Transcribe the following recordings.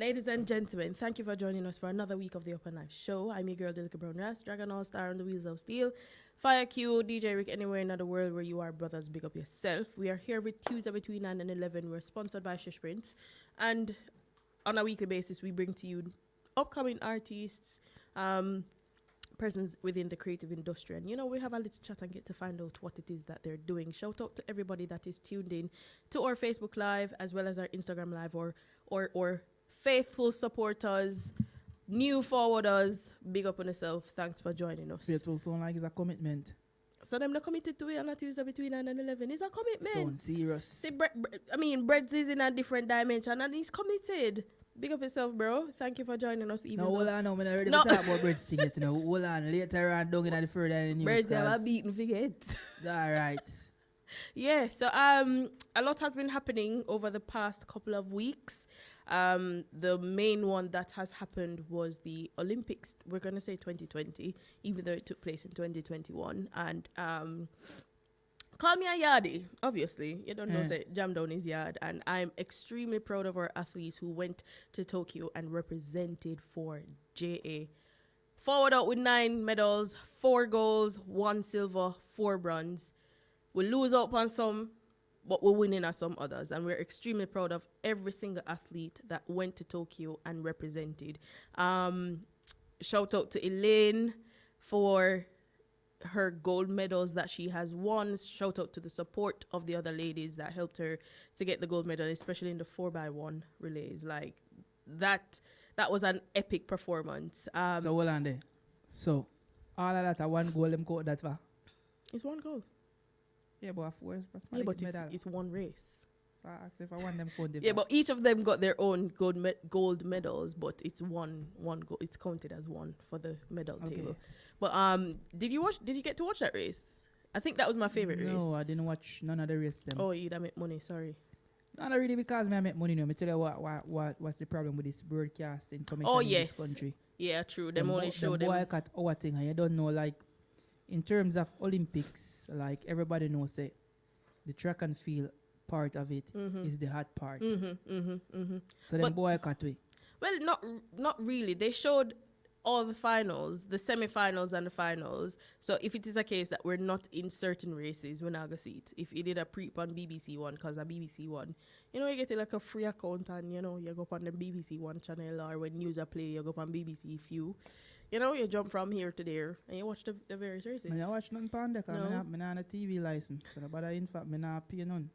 Ladies and gentlemen, thank you for joining us for another week of the Upnlive show. I'm your girl, Delica Brown Ras, Dragon All Star on the Wheels of Steel, Fire Q, DJ Rick, anywhere in the world where you are, brothers, big up yourself. We are here with Tuesday between 9 and 11. We're sponsored by Shish Prince. And on a weekly basis, we bring to you upcoming artists, persons within the creative industry. And, we have a little chat and get to find out what it is that they're doing. Shout out to everybody that is tuned in to our Facebook Live as well as our Instagram Live or faithful supporters, new forwarders. Big up on yourself. Thanks for joining us. Faithful sound like it's a commitment. So them not committed to it on a Tuesday between 9 and 11. It's a commitment. Sound serious. See, Brett's is in a different dimension and he's committed. Big up yourself, bro. Thank you for joining us. No, hold on, I'm not ready to talk about Brett's thing yet. Hold on, later on, don't get the further in the news. Brett's have a beaten forget. All right. Yeah, so a lot has been happening over the past couple of weeks. The main one that has happened was the Olympics. We're going to say 2020, even though it took place in 2021. And call me a yardie, obviously. You don't know, say, jam down his yard. And I'm extremely proud of our athletes who went to Tokyo and represented for JA. Forward out with 9 medals, 4 golds, 1 silver, 4 bronze. We lose out on some, but we're winning at some others. And we're extremely proud of every single athlete that went to Tokyo and represented. Shout out to Elaine for her gold medals that she has won. Shout out to the support of the other ladies that helped her to get the gold medal, especially in the 4x1 relays. Like, that was an epic performance. So, hold on there. So, all of that, one goal, them caught that far? It's 1 goal. Yeah, but it's one race. So I asked if I want them code. Yeah, but each of them got their own gold medals, but it's one goal. It's counted as one for the medal table. But did you get to watch that race? I think that was my favorite race. No, I didn't watch none of the race them. Oh, you'd make money, sorry. Not really because I make money. No, me tell you what's the problem with this broadcasting commission in this country. Yeah, true. Them only show them. Boycott our thing, and you don't know, like, in terms of Olympics, like everybody knows it, the track and field part of it is the hard part. So then boycott we. Well, not really. They showed all the finals, the semi-finals and the finals. So if it is a case that we're not in certain races, we're not going to see it. If you did a prep on BBC One, because a BBC One, you get it like a free account and, you go up on the BBC One channel, or when news are play, you go up on BBC Few. You jump from here to there and you watch the various races. I watch none on there because I'm not a TV license. So in fact, I'm not pay none.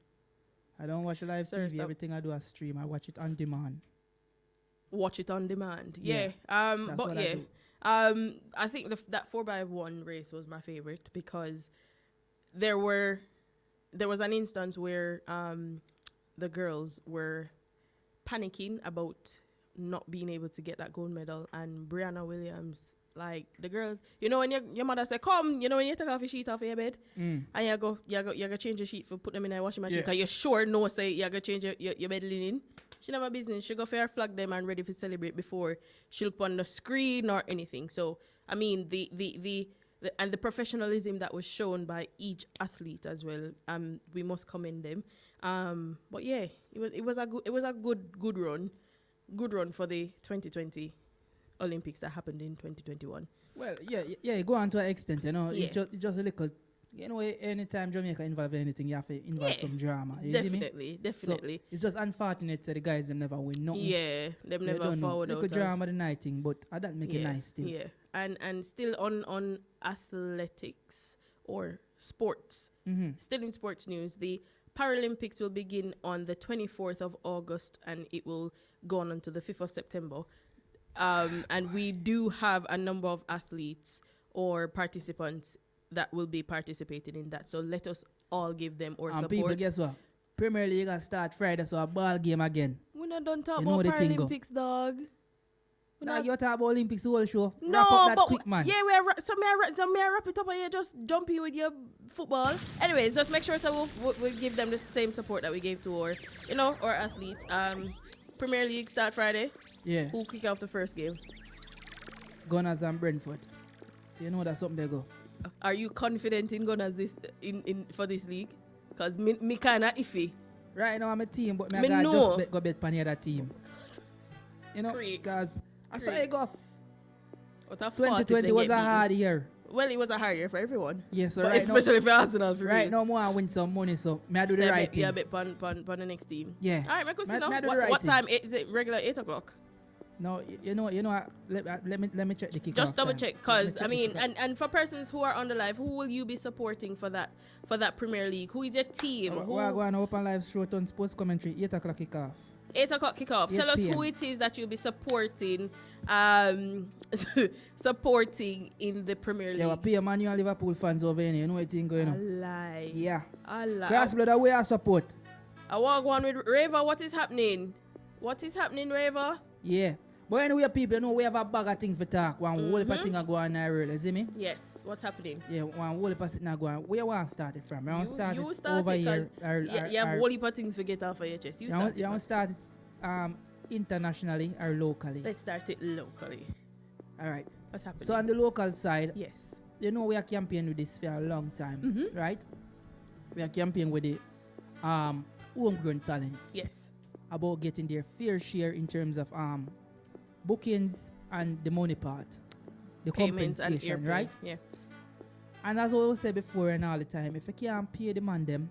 I don't watch live TV. Stop. Everything I do is stream. I watch it on demand. Watch it on demand. Yeah. That's but what yeah. I do. I think that 4x1 race was my favorite because there was an instance where the girls were panicking about not being able to get that gold medal, and Brianna Williams, like the girls, when your mother say come, when you take off your sheet off of your bed and you go change your sheet for put them in a washing machine because you sure know say you go change your bed linen. She never business. She go fair flag them and ready to celebrate before she look on the screen or anything. So I mean the and the professionalism that was shown by each athlete as well. We must commend them. But yeah, it was a good run. Good run for the 2020 Olympics that happened in 2021. Well, yeah, go on to an extent, It's just a little, anytime Jamaica involved in anything, you have to involve some drama. You definitely. So it's just unfortunate that the guys them never win nothing. Yeah, them never forward out. Little drama the night thing, but I don't make it nice still. Yeah, and still on athletics or sports. Still in sports news, the Paralympics will begin on the 24th of August and it will go on until the 5th of September. And we do have a number of athletes or participants that will be participating in that. So let us all give them our support. People, guess what? Premier League will start Friday, so a ball game again. We're not done talking about Paralympics, dog. Now you talk about Olympics whole show. No, wrap up that but quick, man. Yeah, so may I wrap it up and you just jump in with your football. Anyways, just make sure we'll give them the same support that we gave to our athletes. Premier League start Friday. Yeah. Who kick off the first game? Gunners and Brentford. So you know that's something they go. Are you confident in Gunners for this league? Because me kind of iffy. Right now I'm a team, but I just go bet on the other team. You know, Creek. because I saw Creek. you go. What a 2020 was a hard year. Well, it was a hard year for everyone. Yes, so But right especially for Arsenal, for right real. now, I win some money, so may I do the So right thing. Yeah, bet pon the next team. Yeah. All right, my question Me now. I do the What, right what thing. time? Is it regular 8 o'clock? No, let me check the kick. Just double check, cause I mean, and and for persons who are on the live, who will you be supporting for that Premier League? Who is your team? we're going to open live show on sports commentary 8 o'clock kick off. 8 o'clock kickoff. 8 Tell us PM. who it is that you'll be supporting, supporting in the Premier League. Yeah, we pay Man U and Liverpool fans over here. You know what thing going A on? lie. Yeah. A lie. Cross blood away I support. I walk one with Raver. What is happening? What is happening, Raver? Yeah. But anyway, people, you know we have a bag of things for talk. One whole heap of thing go on now, you see me? Yes. What's happening? Yeah, one whole heap of thing go on. Where you want to start it from? I want to start You it start over it, here. 'cause you have a whole heap of things to get off of your chest. You start it, want man. to start it internationally or locally? Let's start it locally. All right. What's happening? So on the local side, yes. you know we are campaigning with this for a long time, right? We are campaigning with the homegrown talents. Yes. About getting their fair share in terms of bookings and the money part, the Payments and compensation, airplane. right? Yeah. And as I always say before and all the time, if you can't pay the man them,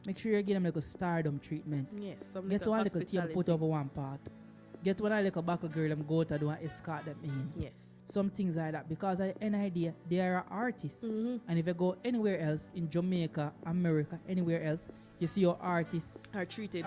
make sure you give them like a stardom treatment. Yes. Some Get one little team hospitality. put over one part. Get one little buckle girl them go to do and escort them in. Yes. Some things like that. Because at the end of the day, they are artists. And if you go anywhere else in Jamaica, America, anywhere else, you see your artists Are treated.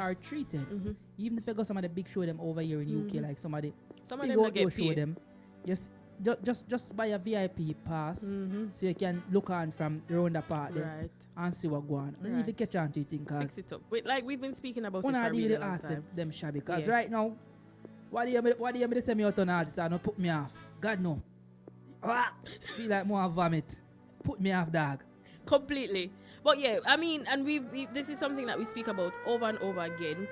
Even if you go some of the big show them over here in UK, like some of the Some of big them don't outdoor get show paid. them, just buy a VIP pass so you can look on from around the part there Right. and see what go on. And if you catch on to it, Fix because it up. Wait, like we've been speaking about it when for I a deal really with long ask time. them shabby, because Yeah. right now, what do you me to send me out on artist and not put me off? God no. Feel like more vomit. Put me off, dog. Completely. But yeah, I mean, and this is something that we speak about over and over again.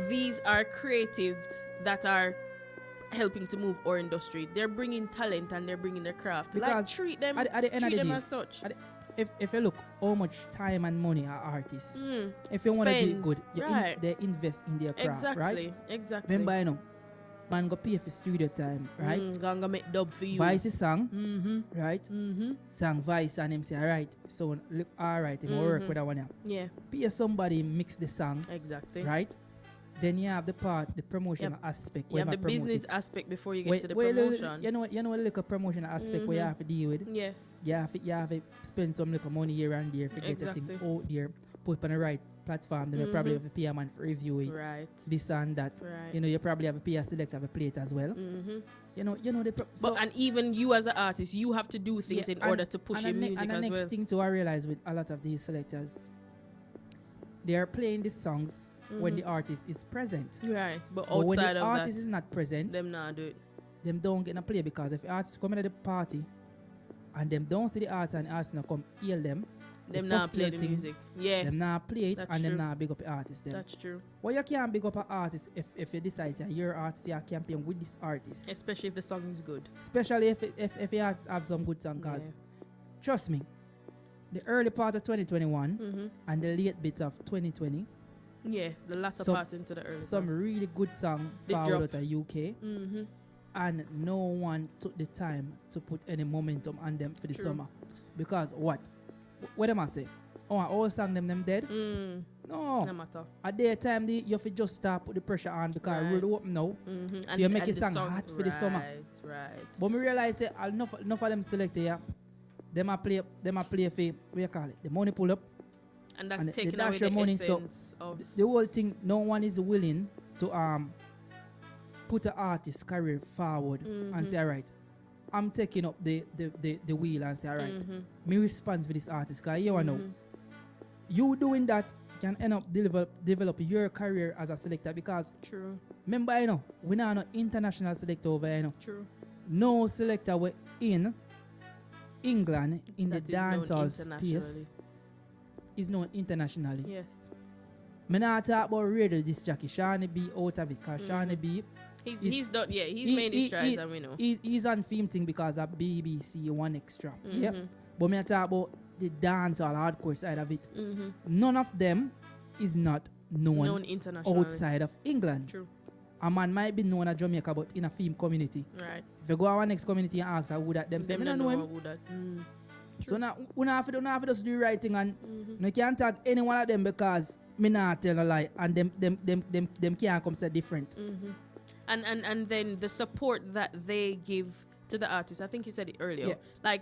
These are creatives that are helping to move our industry. They're bringing talent and they're bringing their craft. Because like treat them, at the end of treat the them day, as such. If you look how much time and money are artists, if you want to do it Spends, good, right. they invest in their craft, right? Exactly. Remember, you know, man go pay for studio time, right? Gonna make dub for you. Vice song, right? Sang Vice and him say, alright, so look, alright, him work with that one. Yeah, Pay somebody mix the song, exactly. right? Then you have the promotional aspect. You where have the promote business it. aspect before you get to the Well, promotion. you know, like a promotional aspect where you have to deal with. Yes. You have to spend some little money here and there to get the thing out there, put on the right platform. Then you probably have to pay a man for review it, Right. this and that. Right. You know, you probably have to pay a selector to play it as well. You know But and even you as an artist, you have to do things in order to push your music and the as next well. thing too, I realize with a lot of these selectors, they are playing the songs when the artist is present. Right. But But when outside the of artist that, is not present, them not do it. them don't get a play, because if the artist come into the party and them don't see the artist and the artist not come heal them, Them the not first play the little thing, music. Yeah. them not play it That's and true. them not big up the artist them. That's true. Well, you can't big up an artist if you decide that your artist you campaign with this artist. Especially if the song is good. Especially if you have some good song, cause trust me, the early part of 2021 and the late bit of 2020, Yeah, the latter Some- part into the early some part. really good song They forward drop. out of UK, and no one took the time to put any momentum on them for the True. summer. Because what them I say? Oh, all song them dead? No. No matter. At their time, you have to just start put the pressure on, because Right. road open now. So you make a song hot for the summer. Right. But me realize that enough of them selected here, them a play for, what you call it, the money pull up. And that's And the taking dash away your the money, so essence of The whole thing, no one is willing to put an artist's career forward and say, all right, I'm taking up the wheel and say, all right, me response for this artist, because you know, you doing that can end up develop your career as a selector, because True. remember, you know, we not no international selector over here, you know. True. No selector we in England in That the is known dancehall space internationally. is known internationally. Yes. Me not talk about radio disc jockey Shawnee B out of it, because Shawnee B He's done. Yeah, he's made his strides, and we know. he's on film thing because of BBC One Extra. Yeah. But me talk about the dancehall hardcore side of it. None of them is not known Known internationally. outside of England. True. a man might be known at Jamaica, but in a film community. Right. If you go to our next community and ask who that, them say, I don't know him. Who that. So now, we don't have to just do the right thing, and you can't tag any one of them because me not tell a lie, and them can't come say different. And then the support that they give to the artists, I think you said it earlier. Yeah. Like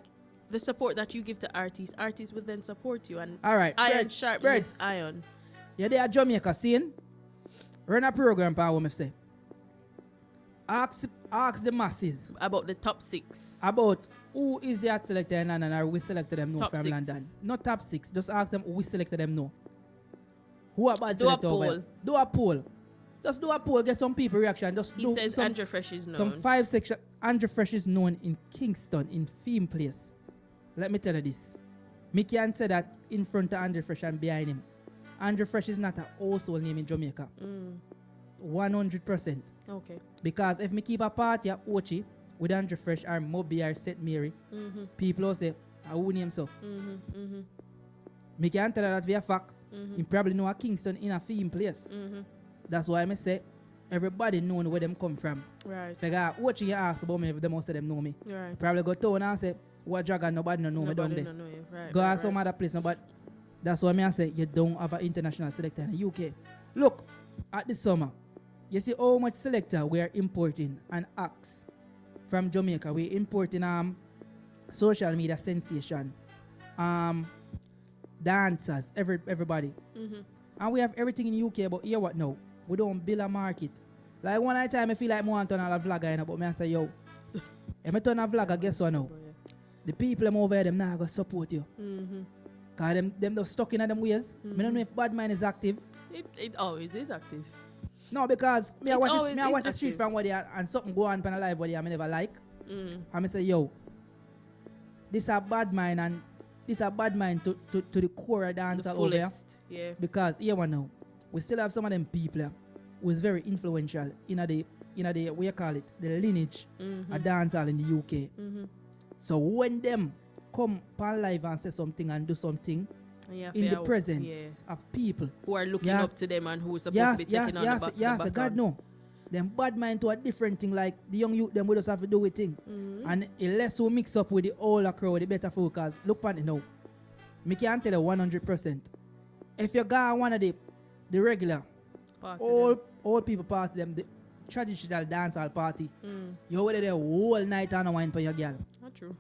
the support that you give to artists will then support you. And all right, iron sharpens iron. Yeah, they are Jamaica scene. Run a program for what I say. Ask the masses about the top 6. About who is the art selector and we selected them no top from 6. London. Not top 6. Just ask them who we selected them no. Who are bad Do a selector over poll. here. Do a poll. Just do a poll, get some people reaction. Just He do says some, Andrew Fresh is known. some 5 section. Andrew Fresh is known in Kingston, in Theme Place. Let me tell you this. Me can say that in front of Andrew Fresh and behind him. Andrew Fresh is not a household name in Jamaica. 100%. Okay. Because if me keep a party at Ochi with Andrew Fresh or Moby or St. Mary, people will say, who name so? Me can tell you that via fact. You probably know a Kingston in a Theme Place. That's why I say everybody know where them come from. Right. If I got Ochi, you ask about me, if them say them know me. Right. Probably go town and say, what dragon, nobody know me down there. Right, Go right, ask some other place, but that's why I say you don't have an international selector in the UK. Look, at this summer, you see how much selector we are importing and acts from Jamaica. We're importing social media sensation, dancers, everybody. And we have everything in the UK, but here what now? We don't build a market. Like one time I feel like I want to turn a vlogger, but me I say, yo, if I turn a vlogger, guess what now? The people them over there, them not going to support you. Because them just stuck in them ways. I don't know if bad mind is active. It always is active. No, because me I watch the active. street from where they are and something go on a live where they are, I never like. And I say, yo, this a bad mind and this a bad mind to the core of dancer over here. Yeah. Because here one now, we still have some of them people who is very influential in the what you call it, the lineage of dancehall in the UK. So when them come on live and say something and do something in the presence of people who are looking up to them and who are supposed to be taking on the back. God no. Them bad mind to a different thing, like the young youth them we just have to do with thing. And the less we mix up with the older crowd, the better for because look on it now. Me can tell you 100%. If you got one of the regular all people party them, the traditional dancehall party, you over there whole night and wine for your girl. Not true.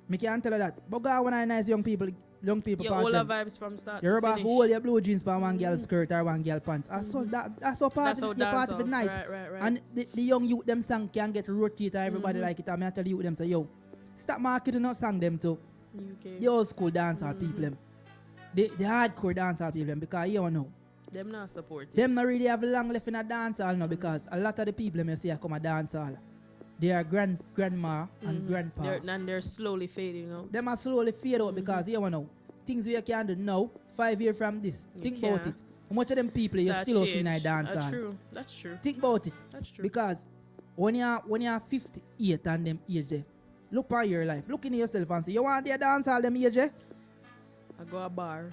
Me can tell you that. But got one of the nice young people your party. All the vibes from start. You rub off all your blue jeans for one girl skirt or one girl pants. That's how part of the party is nice. Right. And the young youth them song can get rotated. Everybody like it. I mean I tell you them say yo, stop marketing not song them to UK. the old school dancehall people them. The hardcore dancehall people them because you know. Them not supported. Them not really have long left in a dancehall now because a lot of the people them you see come a dancehall. They are grandma and grandpa. They're slowly fading out. Them are slowly fade out because you know things we can do now, 5 years from this. Think about it. How much of them people you still see in a dancehall? That's true. Think about it. That's true. Because when you're 58 and them age there, look at your life. Look in yourself and say, you want to dance all them age there? I go a bar.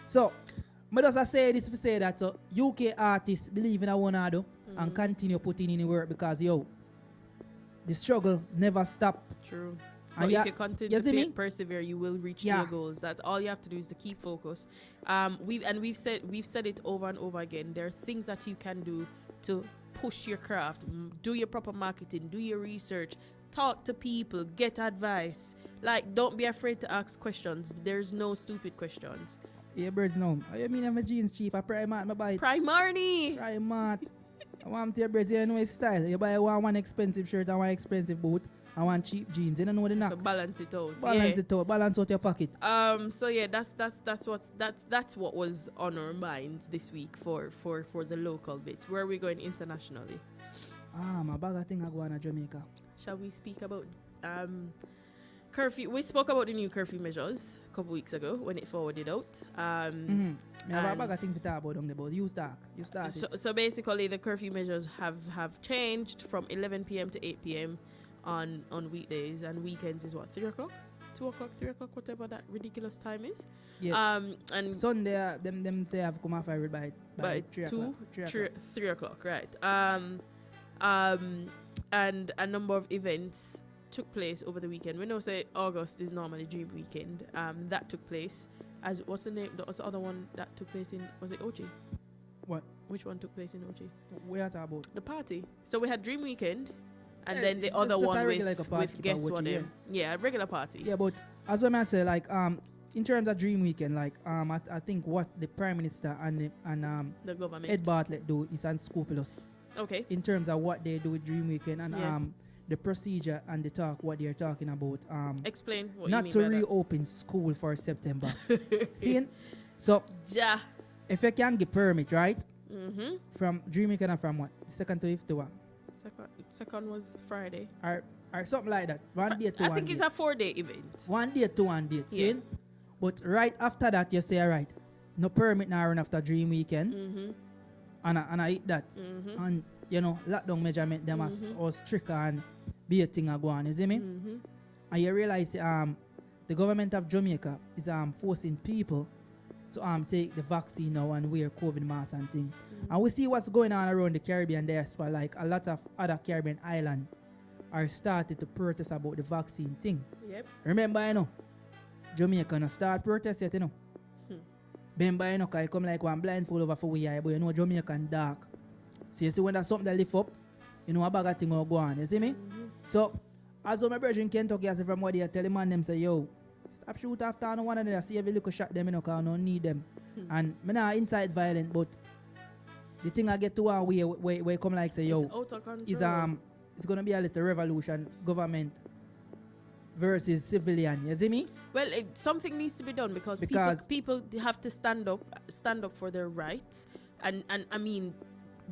So, I just say this to say that so UK artists believe in one another and continue putting in the work because the struggle never stop. True. And but if you continue to persevere, you will reach your Yeah. goals. That's all you have to do is to keep focus. We've said it over and over again. There are things that you can do to push your craft. Do your proper marketing. Do your research. Talk to people. Get advice. Like, don't be afraid to ask questions. There's no stupid questions. Yeah, birds now. I mean, I'm a jeans cheap. I Primark, I buy it. Primarny. Primark. I want to your birds, you know his style. You buy one expensive shirt and one expensive boot and one cheap jeans. You don't know the knock. To balance it out. Balance out your pocket. So yeah, that's what was on our minds this week for the local bit. Where are we going internationally? My bag of thing I go on to Jamaica. Shall we speak about curfew? We spoke about the new curfew measures a couple weeks ago when it forwarded out. I have a bag of thing to talk about on the board. You start. So basically, the curfew measures have changed from 11 p.m. to 8 p.m. on weekdays, and weekends is what, 3 o'clock, 2 o'clock, 3 o'clock, whatever that ridiculous time is. Yeah. And Sunday, them say have come off by 3 o'clock. 3 o'clock, right? And a number of events took place over the weekend. We know say August is normally Dream Weekend. That took place. As what's the name? What's the other one that took place in? Was it OG? What? Which one took place in OG? We are talking about The party. So we had Dream Weekend, and Yeah, then the it's other just a one regular, like a party with guess keep what? out with you, Yeah, a regular party. yeah, but as I say, like in terms of Dream Weekend, like I think what the Prime Minister and The government. Ed Bartlett do is unscrupulous Okay. in terms of what they do with Dream Weekend and Yeah. the procedure and the talk what they're talking about. Explain what Not you to mean by reopen school for September. See, so that. Ja. if you can get permit, right, Mm-hmm. from Dream Weekend and from what the second to fifth to one, Second was Friday. or something like that. One day to I one think day. it's a 4-day event. One day to one date, Yeah. see? But right after that, you say, all right, no permit now run after Dream Weekend, Mm-hmm. and I eat that. Mm-hmm. And, you know, lockdown measurement, them as strict and be a thing a go on, you see me? Mm-hmm. And you realize the government of Jamaica is forcing people to take the vaccine now and wear COVID masks and thing. And we see what's going on around the Caribbean diaspora, like a lot of other Caribbean islands are started to protest about the vaccine thing. Yep. Remember, you know, Jamaica no start protest yet, you know. Remember, you know, cause it come like one blindfold over for we eye, but you know Jamaican dark. So you see when there's something that lift up, you know a bag of thing will go on, you see me? So, as my brother in Kentucky, as from what they tell the man them say, yo, stop shoot after no one of them, see every little shot them, you know, cause I don't need them. And me not inside violent, but the thing I get to one way where come like say, yo, It's out of control. is it's gonna be a little revolution, government versus civilian, you see me? Well, something needs to be done because people have to stand up for their rights, and I mean,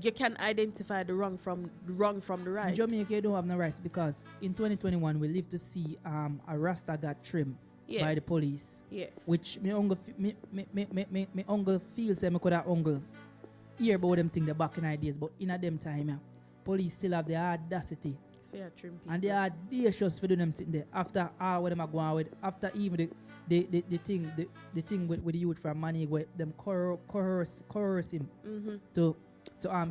you can identify the wrong from the right. In Jamaica, you don't have no rights because in 2021 we live to see a Rasta got trimmed by the police. Yes. Which me uncle me uncle feels say me could have uncle hear about them thing the back in ideas, but in a them time, yeah, police still have the audacity. Fair trim people. And they are audacious for doing them sitting there after all what them are going with, after even the thing with the youth from Manny where them coerce him to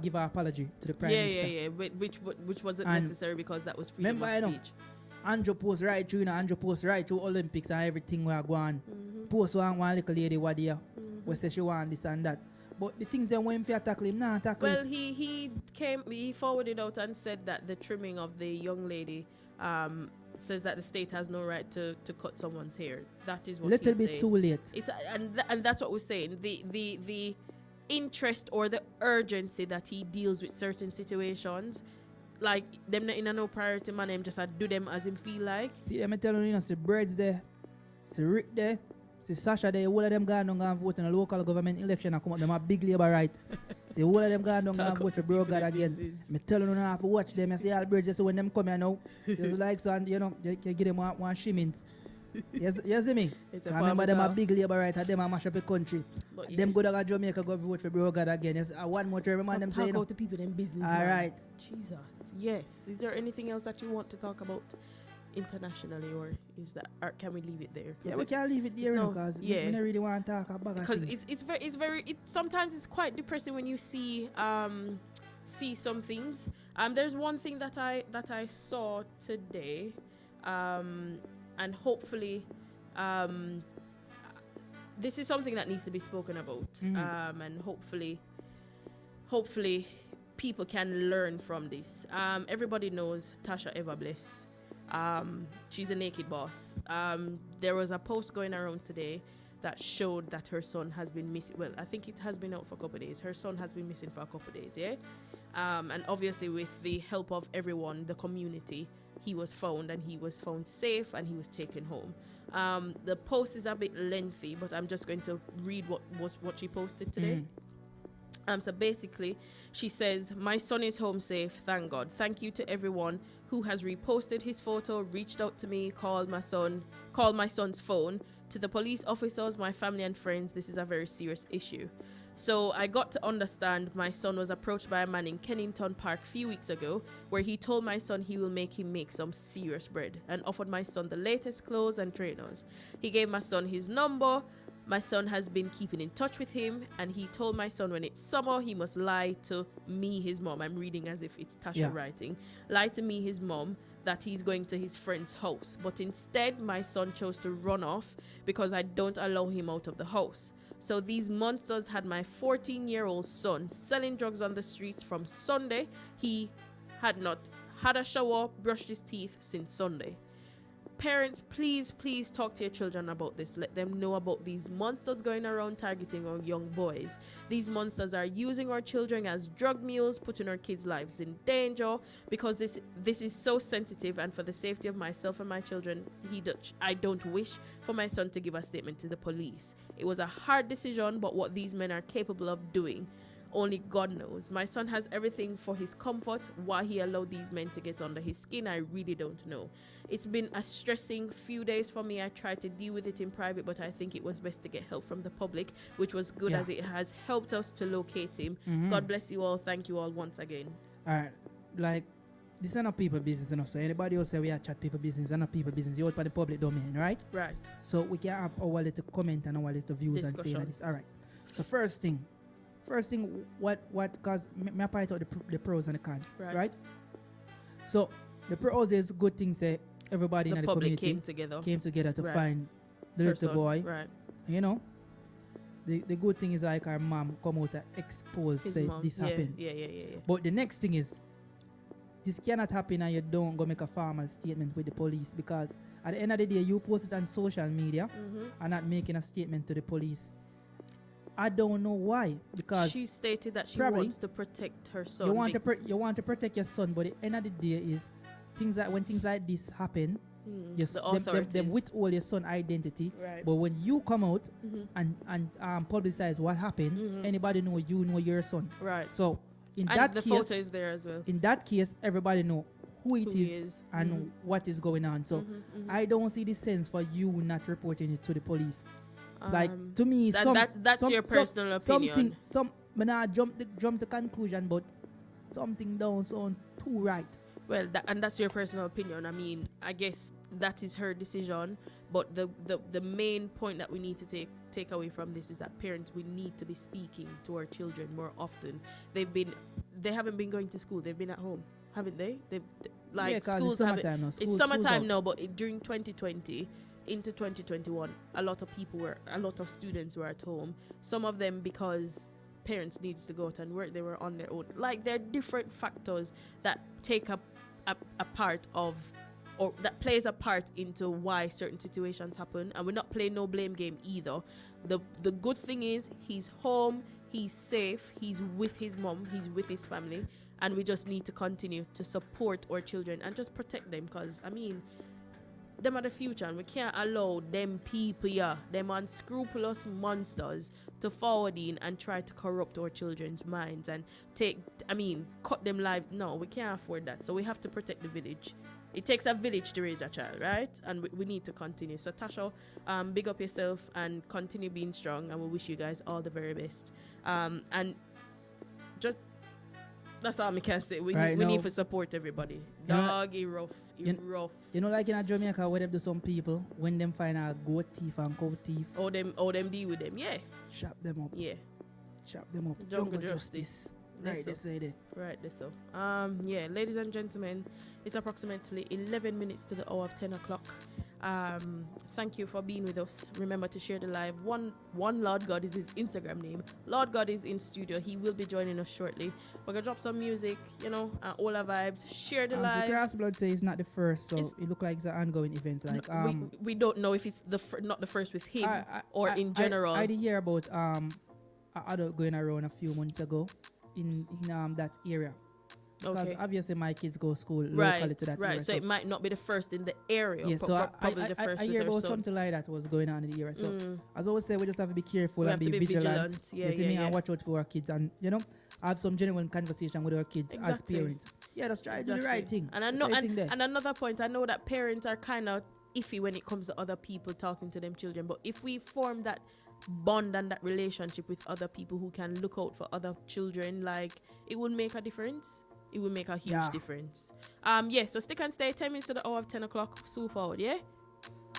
give an apology to the Prime Minister. Yeah. Which wasn't And necessary because that was freedom remember, of speech. Andrew post right through, Andrew post right through Olympics and everything we are going. Post one little lady what there, we say she want this and that. But the things that when you tackle him, nah, tackle Well, it. he forwarded out and said that the trimming of the young lady says that the state has no right to cut someone's hair. That is what Little he's bit saying. too late. It's and that's what we're saying. The interest or the urgency that he deals with certain situations, like them not in a no priority manner, him just do them as him feel like. See, I'm telling you, see Birds there, see Rick there, see Sasha there, all of them gone down and vote in a local government election and come up, them a big labor right. See, all of them gone down and vote for Bro God again. I'm telling you, I have to watch them. I see all Birds, so when them come here now, just like so, and, you know, you give them one shimmings. Yes, you see me? I remember them a big labor right and them a mash up the country. But Them go down to Jamaica go vote for Bro God again. Yes, one more time, remember them talk saying, you know. about the people in business. All man. right. Jesus. Yes. Is there anything else that you want to talk about internationally, or is that, or can we leave it there? Yeah, we can't leave it there because we don't really want to talk about because things. it's very sometimes it's quite depressing when you see some things. There's one thing that I saw today, and hopefully this is something that needs to be spoken about, and hopefully people can learn from this. Everybody knows Tasha Everbless. She's a naked boss. There was a post going around today that showed that her son has been missing. Well, I think it has been out for a couple of days. Her son has been missing for a couple of days, yeah? And obviously with the help of everyone, the community, he was found, and he was found safe, and he was taken home. The post is a bit lengthy, but I'm just going to read what she posted today. So basically, she says, "My son is home safe, thank God. Thank you to everyone who has reposted his photo, reached out to me, called my son's phone. To the police officers, my family and friends, this is a very serious issue. So I got to understand my son was approached by a man in Kennington Park a few weeks ago, where he told my son he will make him make some serious bread and offered my son the latest clothes and trainers. He gave my son his number, My son has been keeping in touch with him, and he told my son when it's summer, he must lie to me, his mom. I'm reading as if it's Tasha writing. Lie to me, his mom, that he's going to his friend's house. But instead, my son chose to run off because I don't allow him out of the house. So these monsters had my 14-year-old son selling drugs on the streets from Sunday. He had not had a shower, brushed his teeth since Sunday. Parents, please talk to your children about this. Let them know about these monsters going around targeting our young boys. These monsters are using our children as drug mules, putting our kids' lives in danger, because this is so sensitive, and for the safety of myself and my children, I don't wish for my son to give a statement to the police. It was a hard decision, but what these men are capable of doing, only God knows. My son has everything for his comfort. Why he allowed these men to get under his skin, I really don't know. It's been a stressing few days for me. I tried to deal with it in private, but I think it was best to get help from the public, which was good as it has helped us to locate him. God bless you all. Thank you all once again. All right. Like, this is not people business enough. So anybody else say we are chat people business, it's not people business. You're out for the public domain, right? Right. So we can have our little comment and our little views and say that this. All right. So first thing, what? Because me point out the pros and the cons, right? So the pros is good things. Say everybody in the community came together to find the little boy, right? You know, the good thing is like our mom come out and expose say this happened. Yeah. But the next thing is this cannot happen and you don't go make a formal statement with the police, because at the end of the day you post it on social media and not making a statement to the police. I don't know why, because she stated that she wants to protect her son. You want to protect your son, but at the end of the day is when things like this happen, they withhold your son's identity. Right. But when you come out and publicize what happened, anybody know your son. Right. So in and that the case, photo is there as well. In that case, everybody know who it is and what is going on. So I don't see the sense for you not reporting it to the police. Like, to me, that's your personal opinion. When I jump to conclusion, but something don't sound too right. Well, that's your personal opinion. I mean, I guess that is her decision. But the main point that we need to take away from this is that parents, we need to be speaking to our children more often. They haven't been going to school. They've been at home, haven't they? Schools summertime now. It's summertime now, but during 2020. Into 2021, a lot of students were at home. Some of them because parents needed to go out and work, they were on their own. Like, there are different factors that take a part of, or that plays a part into why certain situations happen. And we're not playing no blame game either. The good thing is he's home, he's safe, he's with his mom, he's with his family, and we just need to continue to support our children and just protect them, because I mean, them are the future, and we can't allow them people, them unscrupulous monsters, to forward in and try to corrupt our children's minds and cut them lives. No, we can't afford that. So we have to protect the village. It takes a village to raise a child, right? And we need to continue. So Tasha, big up yourself and continue being strong, and we wish you guys all the very best. And just that's all I can say. We need to support everybody. Dog, it's rough. Rough. You know, like in Jamaica, where they do some people, when them find a goat thief and cow thief, or them deal with them, chop them up. Yeah. Chop them up. Jungle justice. Right, they say that. Right, that's so. Ladies and gentlemen, it's approximately 11 minutes to the hour of 10 o'clock. Thank you for being with us. Remember to share the live. One Lord God is his Instagram name. Lord God is in studio. He will be joining us shortly. We're gonna drop some music, all our vibes. Share the live. Grass Blood says it's not the first, so it looks like it's an ongoing event. Like we don't know if it's not the first with him or in general. I did hear about an adult going around a few months ago in that area. Because obviously my kids go to school locally to that area. Right, so it might not be the first in the area. Yeah, so probably the first. I hear about something like that was going on in the area. So as I always say, we just have to be careful and be vigilant. And watch out for our kids, and have some genuine conversation with our kids as parents. Yeah, just try to do the right thing. And I know, and another point, I know that parents are kind of iffy when it comes to other people talking to them children. But if we form that bond and that relationship with other people who can look out for other children, like, it would make a difference. It will make a huge difference. So stick and stay. 10 minutes to the hour of 10 o'clock. So forward, yeah?